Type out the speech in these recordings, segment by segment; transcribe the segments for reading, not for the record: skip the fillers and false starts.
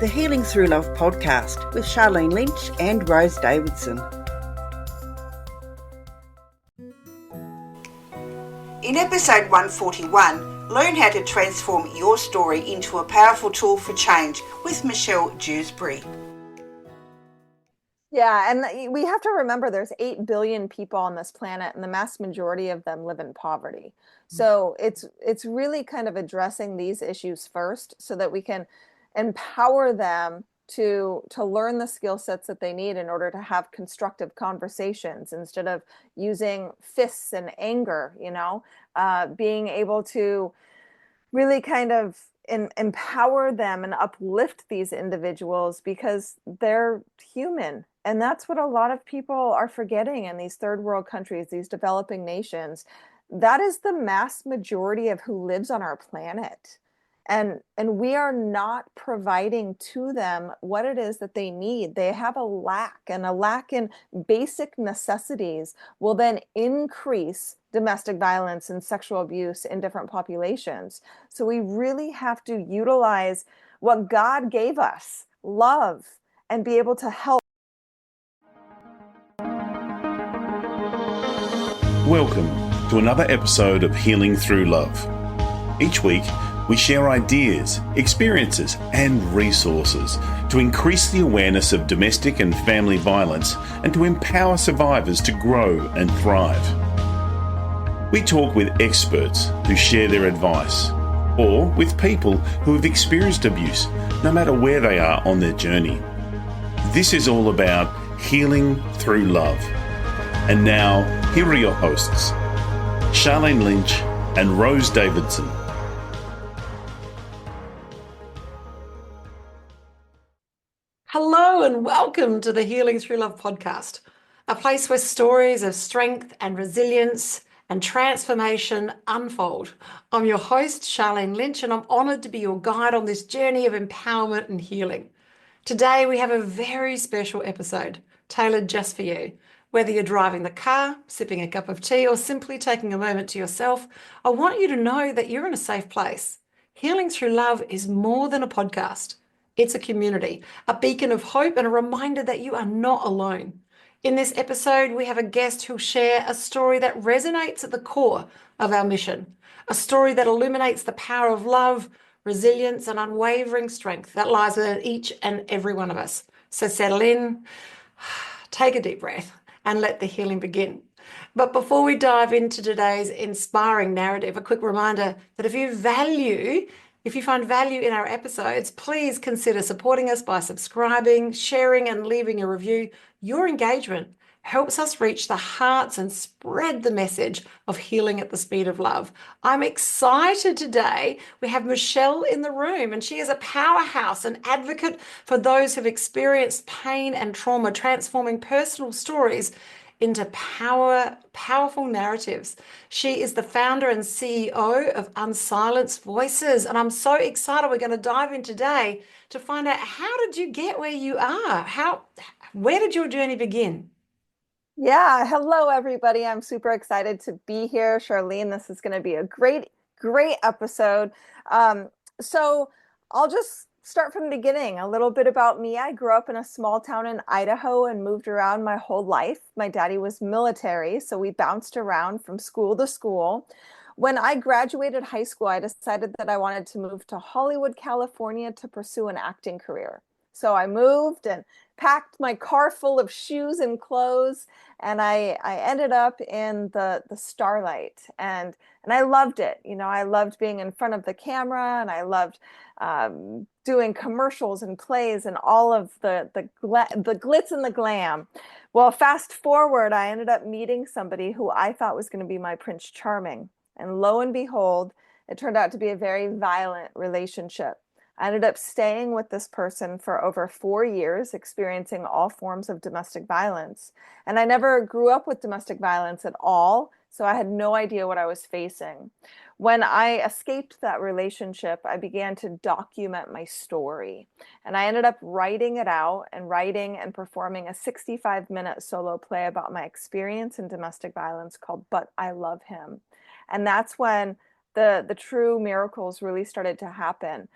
the Healing Through Love podcast with Sharlene Lynch and Rose Davidson. In episode 141, learn how to transform your story into a powerful tool for change with Michelle Jewsbury. Yeah, and we have to remember there's 8 billion people on this planet, and the vast majority of them live in poverty. So it's really kind of addressing these issues first so that we can empower them to learn the skill sets that they need in order to have constructive conversations instead of using fists and anger, being able to really kind of empower them and uplift these individuals because they're human. And that's what a lot of people are forgetting in these third world countries, these developing nations. That is the mass majority of who lives on our planet. And we are not providing to them what it is that they need. They have a lack, and a lack in basic necessities will then increase domestic violence and sexual abuse in different populations. So we really have to utilize what God gave us, love, and be able to help. Welcome to another episode of Healing Through Love. Each week, we share ideas, experiences, and resources to increase the awareness of domestic and family violence and to empower survivors to grow and thrive. We talk with experts who share their advice, or with people who have experienced abuse, no matter where they are on their journey. This is all about healing through love. And now, here are your hosts, Sharlene Lynch and Rose Davidson. Hello and welcome to the Healing Through Love podcast, a place where stories of strength and resilience and transformation unfold. I'm your host, Sharlene Lynch, and I'm honoured to be your guide on this journey of empowerment and healing. Today we have a very special episode tailored just for you. Whether you're driving the car, sipping a cup of tea, or simply taking a moment to yourself, I want you to know that you're in a safe place. Healing Through Love is more than a podcast. It's a community, a beacon of hope, and a reminder that you are not alone. In this episode, we have a guest who'll share a story that resonates at the core of our mission, a story that illuminates the power of love, resilience, and unwavering strength that lies within each and every one of us. So settle in, take a deep breath, and let the healing begin. But before we dive into today's inspiring narrative, a quick reminder that if you find value in our episodes, please consider supporting us by subscribing, sharing, and leaving a review. Your engagement helps us reach the hearts and spread the message of healing at the speed of love. I'm excited today. We have Michelle in the room, and she is a powerhouse, an advocate for those who've experienced pain and trauma, transforming personal stories into powerful narratives. She is the founder and CEO of Unsilenced Voices, and I'm so excited. We're going to dive in today to find out, how did you get where you are? Where did your journey begin? Yeah, hello everybody. I'm super excited to be here, Sharlene. This is going to be a great episode. So I'll just start from the beginning. A little bit about me. I grew up in a small town in Idaho and moved around my whole life. My daddy was military, so we bounced around from school to school. When I graduated high school, I decided that I wanted to move to Hollywood, California to pursue an acting career. So I moved and packed my car full of shoes and clothes, and I ended up in the Starlight, and I loved it. I loved being in front of the camera, and I loved doing commercials and plays and all of the glitz and the glam. Well, fast forward, I ended up meeting somebody who I thought was going to be my Prince Charming, and lo and behold, it turned out to be a very violent relationship. I ended up staying with this person for over 4 years, experiencing all forms of domestic violence. And I never grew up with domestic violence at all, so I had no idea what I was facing. When I escaped that relationship, I began to document my story. And I ended up writing it out and writing and performing a 65-minute solo play about my experience in domestic violence called But I Love Him. And that's when the true miracles really started to happen.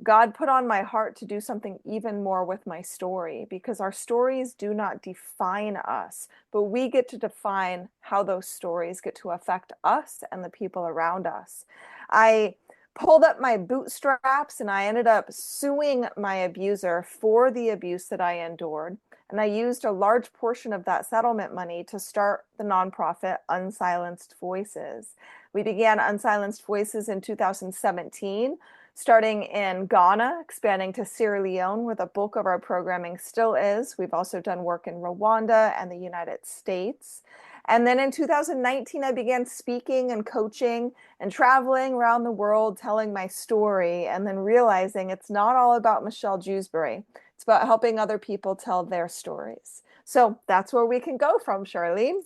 God put on my heart to do something even more with my story, because our stories do not define us, but we get to define how those stories get to affect us and the people around us. I pulled up my bootstraps and I ended up suing my abuser for the abuse that I endured. And I used a large portion of that settlement money to start the nonprofit Unsilenced Voices. We began Unsilenced Voices in 2017, starting in Ghana, expanding to Sierra Leone, where the bulk of our programming still is. We've also done work in Rwanda and the United States. And then in 2019, I began speaking and coaching and traveling around the world, telling my story, and then realizing it's not all about Michelle Jewsbury. It's about helping other people tell their stories. So that's where we can go from, Sharlene.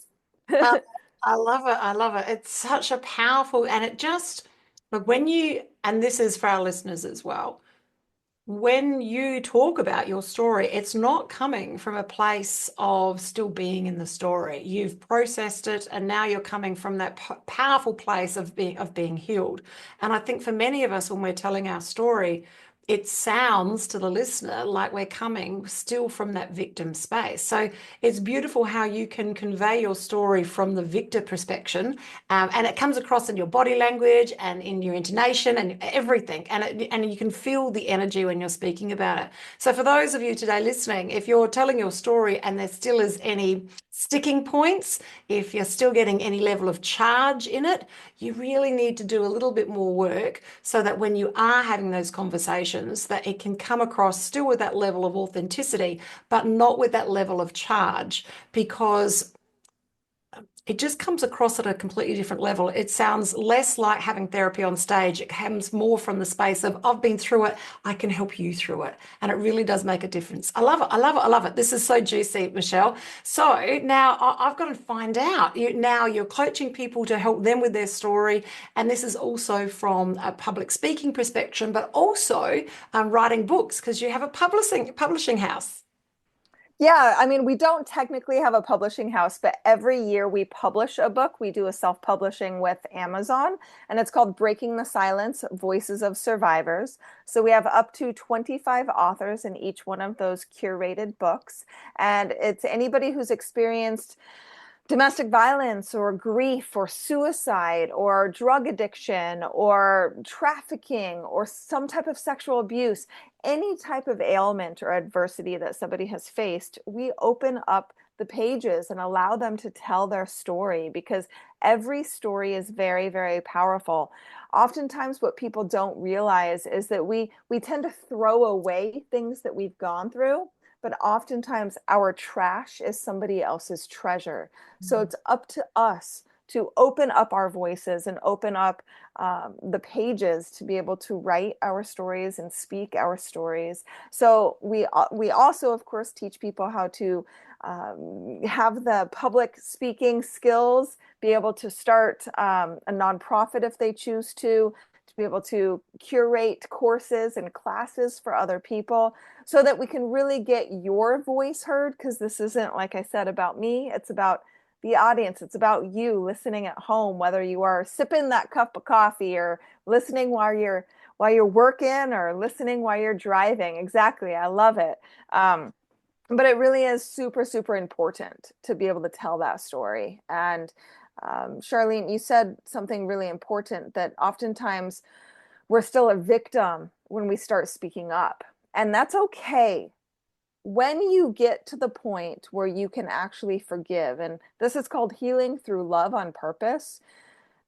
I, I love it. I love it. It's such a powerful, and it just, look, when you, and this is for our listeners as well, when you talk about your story, it's not coming from a place of still being in the story. You've processed it, and now you're coming from that powerful place of being healed. And I think for many of us, when we're telling our story, it sounds to the listener like we're coming still from that victim space. So it's beautiful how you can convey your story from the victor perspective, and it comes across in your body language and in your intonation and everything. And you can feel the energy when you're speaking about it. So for those of you today listening, if you're telling your story and there still is any sticking points, if you're still getting any level of charge in it, you really need to do a little bit more work so that when you are having those conversations, that it can come across still with that level of authenticity, but not with that level of charge, because it just comes across at a completely different level. It sounds less like having therapy on stage. It comes more from the space of, I've been through it, I can help you through it. And it really does make a difference. I love it. I love it. I love it. This is so juicy, Michelle. So now I've got to find out. Now you're coaching people to help them with their story. And this is also from a public speaking perspective, but also writing books, because you have a publishing house. Yeah, I mean, we don't technically have a publishing house, but every year we publish a book. We do a self-publishing with Amazon, and it's called Breaking the Silence: Voices of Survivors. So we have up to 25 authors in each one of those curated books, and it's anybody who's experienced domestic violence or grief or suicide or drug addiction or trafficking or some type of sexual abuse, any type of ailment or adversity that somebody has faced, we open up the pages and allow them to tell their story, because every story is very, very powerful. Oftentimes what people don't realize is that we tend to throw away things that we've gone through, but oftentimes our trash is somebody else's treasure. So it's up to us to open up our voices and open up the pages to be able to write our stories and speak our stories. So we also, of course, teach people how to have the public speaking skills, be able to start a nonprofit if they choose to be able to curate courses and classes for other people, so that we can really get your voice heard. Because this isn't, like I said, about me. It's about the audience. It's about you listening at home, whether you are sipping that cup of coffee or listening while you're working or listening while you're driving. Exactly. I love it. But it really is super, super important to be able to tell that story. And Sharlene, you said something really important, that oftentimes we're still a victim when we start speaking up. And that's okay. When you get to the point where you can actually forgive, and this is called healing through love on purpose,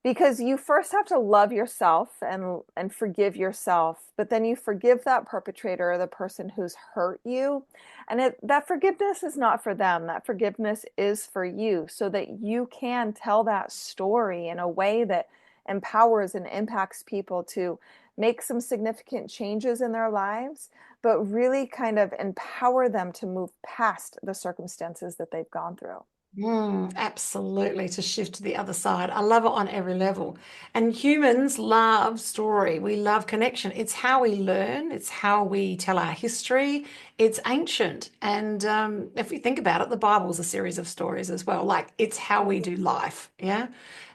because you first have to love yourself and forgive yourself, but then you forgive that perpetrator or the person who's hurt you. And that forgiveness is not for them. That forgiveness is for you, so that you can tell that story in a way that empowers and impacts people to make some significant changes in their lives, but really kind of empower them to move past the circumstances that they've gone through. Absolutely, to shift to the other side. I love it on every level. And humans love story. We love connection. It's how we learn. It's how we tell our history. It's ancient. And if we think about it, the Bible is a series of stories as well. Like, it's how we do life. Yeah.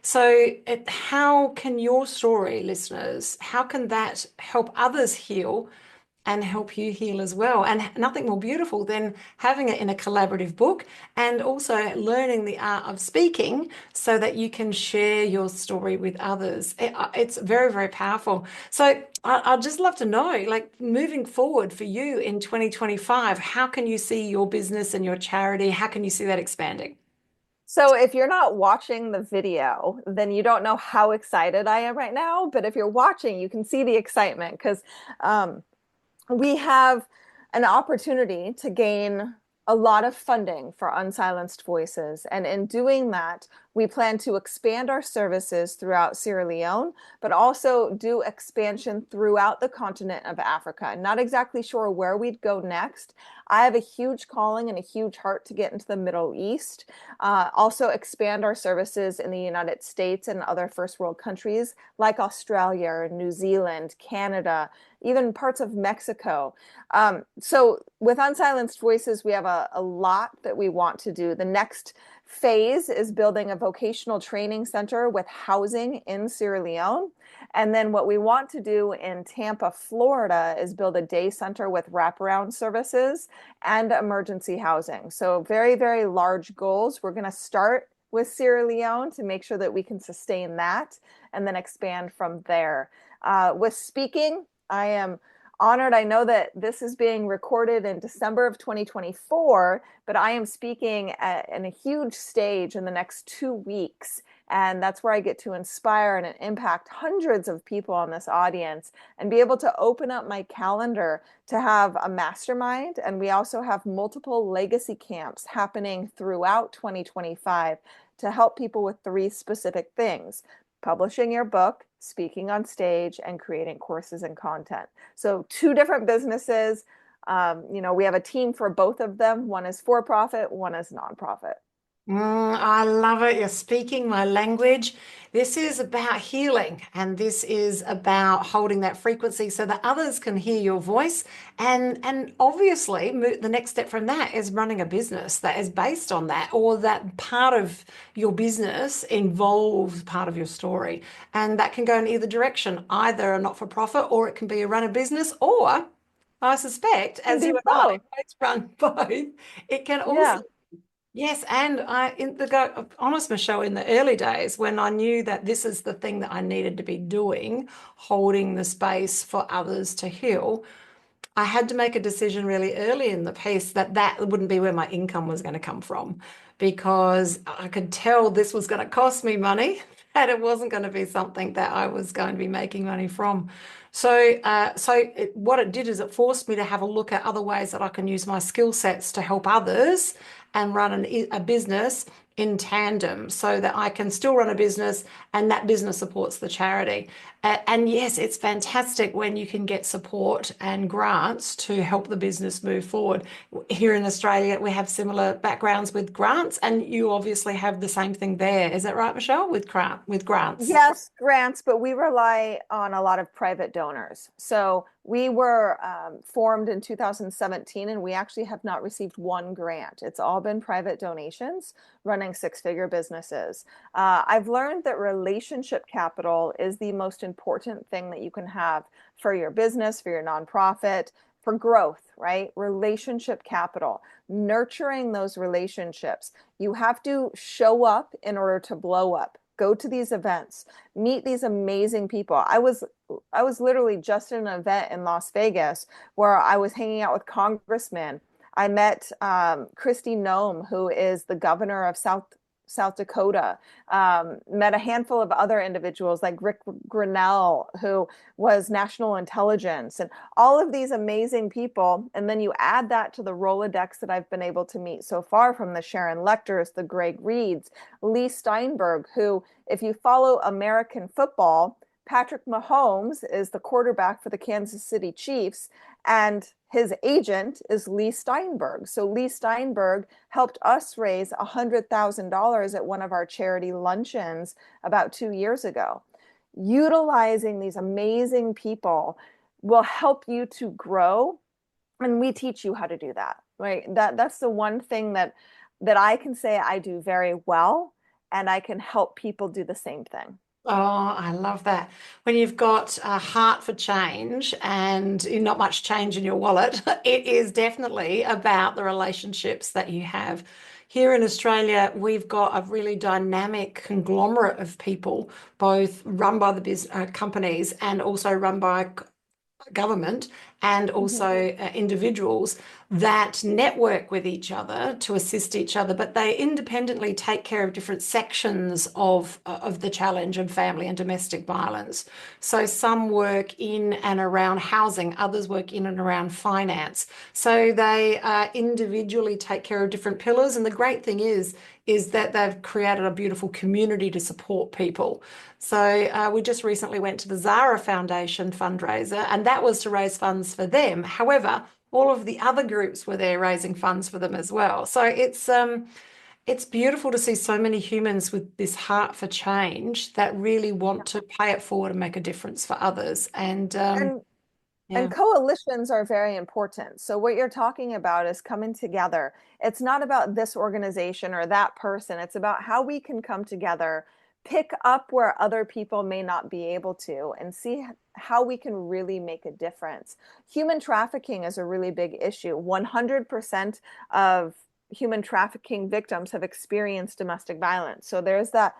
So how can your story, listeners, how can that help others heal and help you heal as well. And nothing more beautiful than having it in a collaborative book and also learning the art of speaking so that you can share your story with others. It's very, very powerful. So I'd just love to know, like, moving forward for you in 2025, how can you see your business and your charity? How can you see that expanding? So if you're not watching the video, then you don't know how excited I am right now. But if you're watching, you can see the excitement because we have an opportunity to gain a lot of funding for Unsilenced Voices. And in doing that, we plan to expand our services throughout Sierra Leone, but also do expansion throughout the continent of Africa. Not exactly sure where we'd go next. I have a huge calling and a huge heart to get into the Middle East. Also expand our services in the United States and other first world countries like Australia, New Zealand, Canada, even parts of Mexico. So with Unsilenced Voices, we have a lot that we want to do. The next phase is building a vocational training center with housing in Sierra Leone. And then what we want to do in Tampa, Florida, is build a day center with wraparound services and emergency housing. So very, very large goals. We're going to start with Sierra Leone to make sure that we can sustain that and then expand from there. With speaking, I am honored. I know that this is being recorded in December of 2024, but I am speaking in a huge stage in the next 2 weeks. And that's where I get to inspire and impact hundreds of people on this audience and be able to open up my calendar to have a mastermind. And we also have multiple legacy camps happening throughout 2025 to help people with 3 specific things: publishing your book, speaking on stage, and creating courses and content. So 2 different businesses. We have a team for both of them. One is for profit, one is nonprofit. I love it. You're speaking my language. This is about healing, and this is about holding that frequency so that others can hear your voice. And obviously, the next step from that is running a business that is based on that, or that part of your business involves part of your story. And that can go in either direction, either a not-for-profit, or it can be a run a business, or I suspect, as you and I both run both, it can also. Yeah. Yes, and honest, Michelle, in the early days when I knew that this is the thing that I needed to be doing, holding the space for others to heal, I had to make a decision really early in the piece that that wouldn't be where my income was going to come from, because I could tell this was going to cost me money, and it wasn't going to be something that I was going to be making money from. So, what it did is it forced me to have a look at other ways that I can use my skill sets to help others and run a business in tandem so that I can still run a business and that business supports the charity. And yes, it's fantastic when you can get support and grants to help the business move forward. Here in Australia, we have similar backgrounds with grants, and you obviously have the same thing there. Is that right, Michelle, with grants? Yes, grants, but we rely on a lot of private donors. So we were formed in 2017, and we actually have not received 1 grant. It's all been private donations running 6-figure businesses. I've learned that relationship capital is the most important thing that you can have for your business, for your nonprofit, for growth, right? Relationship capital, nurturing those relationships. You have to show up in order to blow up. Go to these events, meet these amazing people. I was literally just at an event in Las Vegas where I was hanging out with congressmen. I met Kristi Noem, who is the governor of South Dakota. Met a handful of other individuals like Rick Grinnell, who was national intelligence, and all of these amazing people. And then you add that to the Rolodex that I've been able to meet so far, from the Sharon Lecters, the Greg Reeds, Lee Steinberg, who, if you follow American football, Patrick Mahomes is the quarterback for the Kansas City Chiefs, and his agent is Lee Steinberg. So Lee Steinberg helped us raise $100,000 at one of our charity luncheons about 2 years ago. Utilizing these amazing people will help you to grow, and we teach you how to do that, right? That's the one thing that I can say I do very well, and I can help people do the same thing. Oh, I love that. When you've got a heart for change and not much change in your wallet, it is definitely about the relationships that you have. Here in Australia, we've got a really dynamic conglomerate of people, both run by the companies and also run by government and Mhm. also individuals that network with each other to assist each other, but they independently take care of different sections of the challenge of family and domestic violence. So some work in and around housing, others work in and around finance. So they individually take care of different pillars. And the great thing is that they've created a beautiful community to support people. So we just recently went to the Zara Foundation fundraiser, and that was to raise funds for them. However, all of the other groups were there raising funds for them as well. So it's beautiful to see so many humans with this heart for change that really want to pay it forward and make a difference for others. And And yeah. And coalitions are very important. So, what you're talking about is coming together. It's not about this organization or that person, it's about how we can come together, pick up where other people may not be able to, and see how we can really make a difference. Human trafficking is a really big issue. 100% of human trafficking victims have experienced domestic violence. So there's that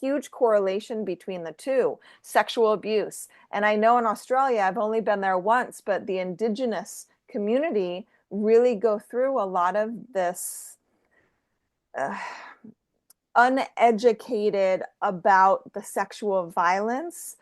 huge correlation between the two. Sexual abuse, and I know in Australia, I've only been there once, but the Indigenous community really go through a lot of this uh, uneducated about the sexual violence.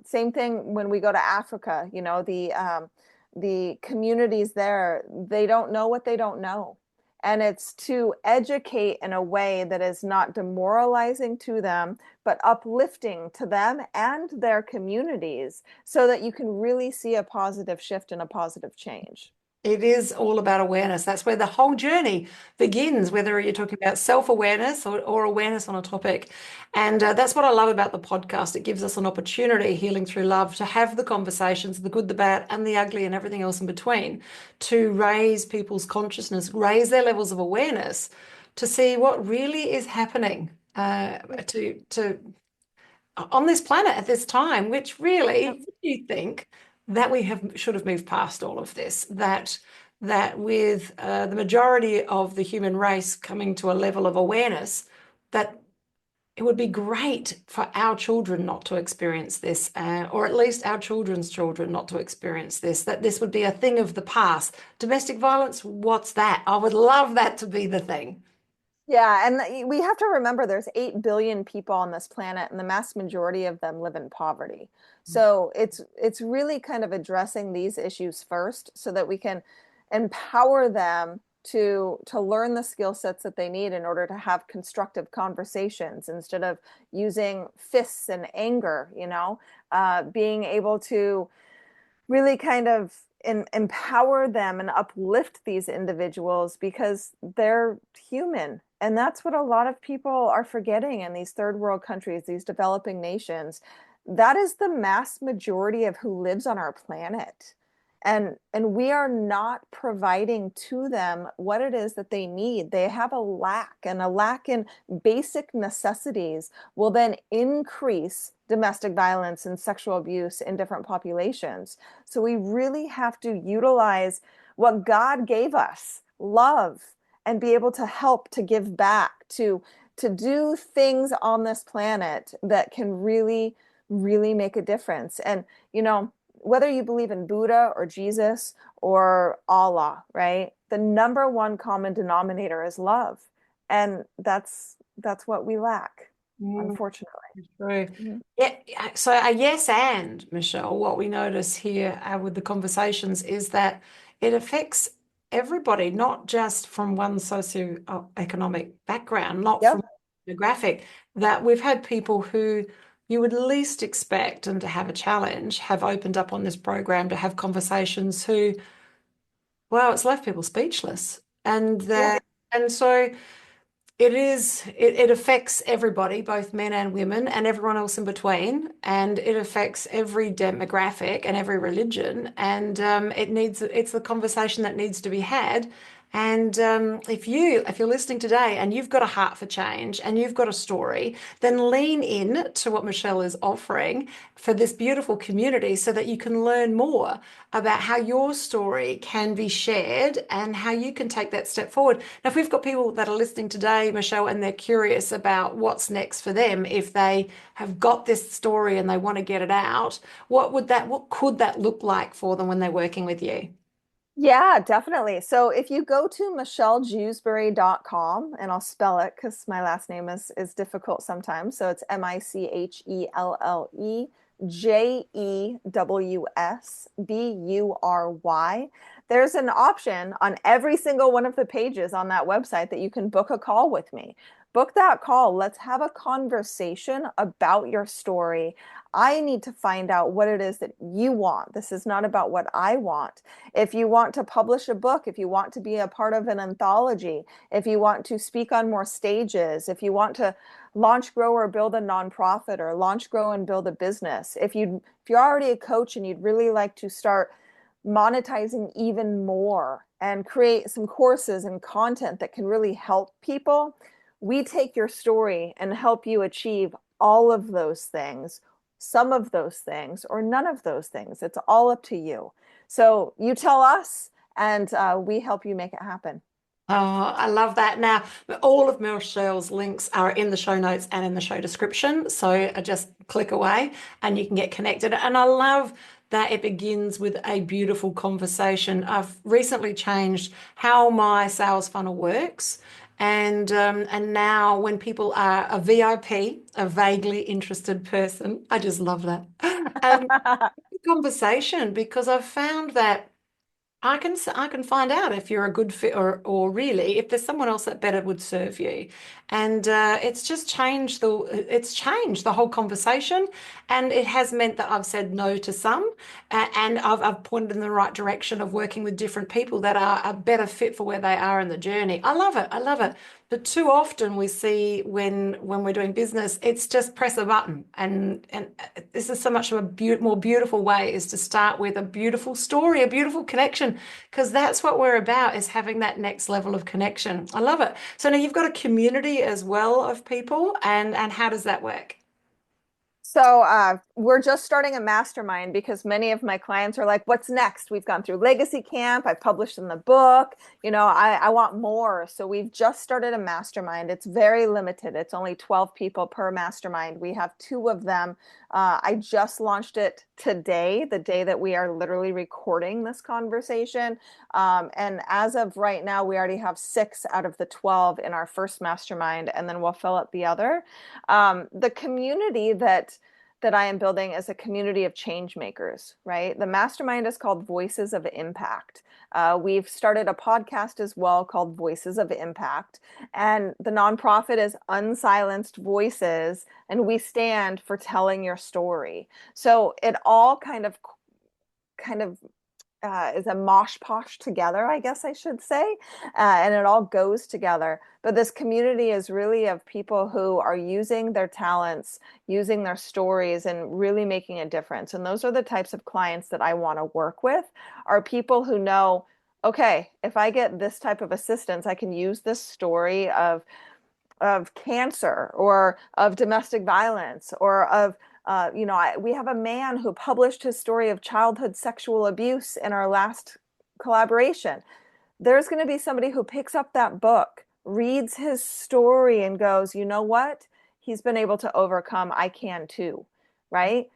Same thing when we go to Africa, the communities there, they don't know what they don't know. And it's to educate in a way that is not demoralizing to them, but uplifting to them and their communities so that you can really see a positive shift and a positive change. It is all about awareness. That's where the whole journey begins, whether you're talking about self-awareness or awareness on a topic. And that's what I love about the podcast. It gives us an opportunity, Healing Through Love, to have the conversations, the good, the bad, and the ugly, and everything else in between, to raise people's consciousness, raise their levels of awareness, to see what really is happening to on this planet at this time, which really, you think that we should have moved past all of this, that with the majority of the human race coming to a level of awareness, that it would be great for our children not to experience this, or at least our children's children not to experience this, that this would be a thing of the past. Domestic violence, what's that? I would love that to be the thing. Yeah, and we have to remember there's 8 billion people on this planet, and the mass majority of them live in poverty. So it's really kind of addressing these issues first so that we can empower them to learn the skill sets that they need in order to have constructive conversations instead of using fists and anger, being able to really kind of empower them and uplift these individuals because they're human. And that's what a lot of people are forgetting in these third world countries, these developing nations. That is the mass majority of who lives on our planet. And we are not providing to them what it is that they need. They have a lack, and a lack in basic necessities will then increase domestic violence and sexual abuse in different populations. So we really have to utilize what God gave us, love, and be able to help to give back, to do things on this planet that can really, really make a difference. And, whether you believe in Buddha or Jesus or Allah, right? The number one common denominator is love. And that's what we lack, unfortunately. True. Mhm. Yeah. So a yes and, Michelle, what we notice here with the conversations is that it affects everybody, not just from one socioeconomic background, not Yep. from demographic, that we've had people who you would least expect and to have a challenge have opened up on this program to have conversations who, well, it's left people speechless. And Yeah. and so it affects everybody, both men and women and everyone else in between, and it affects every demographic and every religion. And it's the conversation that needs to be had. And if you're listening today and you've got a heart for change and you've got a story, then lean in to what Michelle is offering for this beautiful community so that you can learn more about how your story can be shared and how you can take that step forward. Now, if we've got people that are listening today, Michelle, and they're curious about what's next for them, if they have got this story and they want to get it out, what could that look like for them when they're working with you? Yeah, definitely. So if you go to michellejewsbury.com, and I'll spell it because my last name is difficult sometimes. So it's Michellejewsbury. There's an option on every single one of the pages on that website that you can book a call with me. Book that call. Let's have a conversation about your story. I need to find out what it is that you want. This is not about what I want. If you want to publish a book, if you want to be a part of an anthology, if you want to speak on more stages, if you want to launch, grow, or build a nonprofit, or launch, grow, and build a business, if you're already a coach and you'd really like to start monetizing even more and create some courses and content that can really help people, we take your story and help you achieve all of those things, some of those things, or none of those things. It's all up to you. So you tell us, and we help you make it happen. Oh, I love that. Now, all of Michelle's links are in the show notes and in the show description. So just click away and you can get connected. And I love that it begins with a beautiful conversation. I've recently changed how my sales funnel works. And now when people are a VIP, a vaguely interested person, I just love that. Conversation, because I've found that I can find out if you're a good fit or really if there's someone else that better would serve you. And it's changed the whole conversation, and it has meant that I've said no to some, and I've pointed in the right direction of working with different people that are a better fit for where they are in the journey. I love it. I love it. But too often we see when we're doing business, it's just press a button. And this is so much of a more beautiful way, is to start with a beautiful story, a beautiful connection, because that's what we're about, is having that next level of connection. I love it. So now you've got a community as well of people, and how does that work? So we're just starting a mastermind because many of my clients are like, what's next? We've gone through Legacy Camp. I've published in the book. I want more. So we've just started a mastermind. It's very limited. It's only 12 people per mastermind. We have 2 of them. I just launched it today, the day that we are literally recording this conversation. And as of right now, we already have 6 out of the 12 in our first mastermind, and then we'll fill up the other. The community that I am building is a community of change makers, right? The mastermind is called Voices of Impact. We've started a podcast as well called Voices of Impact. And the nonprofit is Unsilenced Voices, and we stand for telling your story. So it all kind of is a mosh posh together, I guess I should say, and it all goes together. But this community is really of people who are using their talents, using their stories, and really making a difference. And those are the types of clients that I want to work with, are people who know, okay, if I get this type of assistance, I can use this story of cancer or of domestic violence or of we have a man who published his story of childhood sexual abuse in our last collaboration. There's going to be somebody who picks up that book, reads his story, and goes, you know what? He's been able to overcome. I can too, right?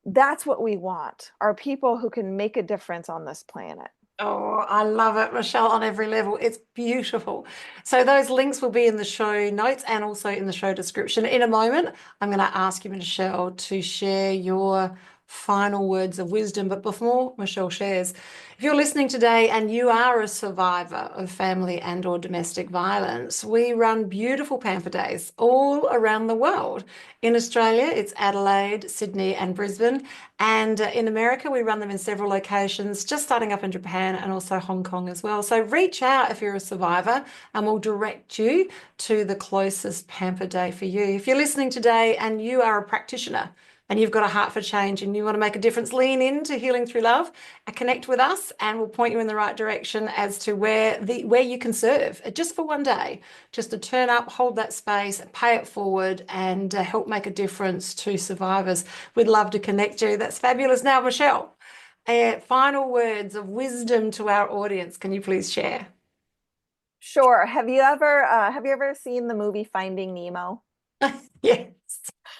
That's what we want, are people who can make a difference on this planet. Oh, I love it, Michelle, on every level. It's beautiful. So those links will be in the show notes and also in the show description. In a moment, I'm going to ask you, Michelle, to share your final words of wisdom. But before Michelle shares, if you're listening today and you are a survivor of family and or domestic violence, we run beautiful pamper days all around the world. In Australia, it's Adelaide, Sydney, and Brisbane. And in America, we run them in several locations, just starting up in Japan and also Hong Kong as well. So reach out if you're a survivor, and we'll direct you to the closest pamper day for you. If you're listening today and you are a practitioner, and you've got a heart for change and you want to make a difference, lean into Healing Through Love and connect with us, and we'll point you in the right direction as to where you can serve just for one day, just to turn up, hold that space, pay it forward, and help make a difference to survivors. We'd love to connect you. That's fabulous. Now, Michelle, final words of wisdom to our audience. Can you please share? Sure. Have you ever seen the movie Finding Nemo? Yes.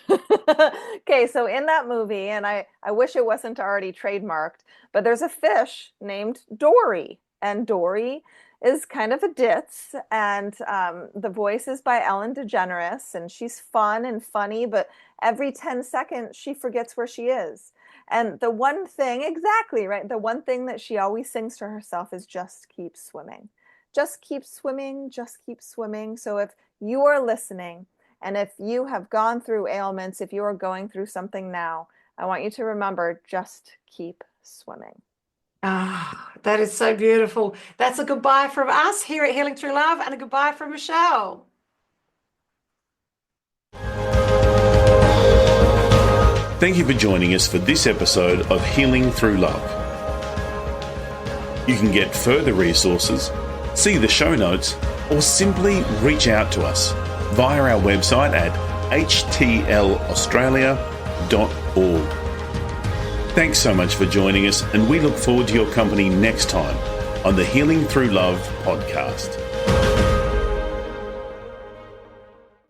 Okay, so in that movie, and I wish it wasn't already trademarked, but there's a fish named Dory, and Dory is kind of a ditz, and the voice is by Ellen DeGeneres, and she's fun and funny, but every 10 seconds she forgets where she is. And the one thing, exactly, right? The one thing that she always sings to herself is just keep swimming. Just keep swimming, just keep swimming. So if you are listening, and if you have gone through ailments, if you are going through something now, I want you to remember, just keep swimming. Ah, that is so beautiful. That's a goodbye from us here at Healing Through Love, and a goodbye from Michelle. Thank you for joining us for this episode of Healing Through Love. You can get further resources, see the show notes, or simply reach out to us via our website at htlaustralia.org. Thanks so much for joining us, and we look forward to your company next time on the Healing Through Love podcast.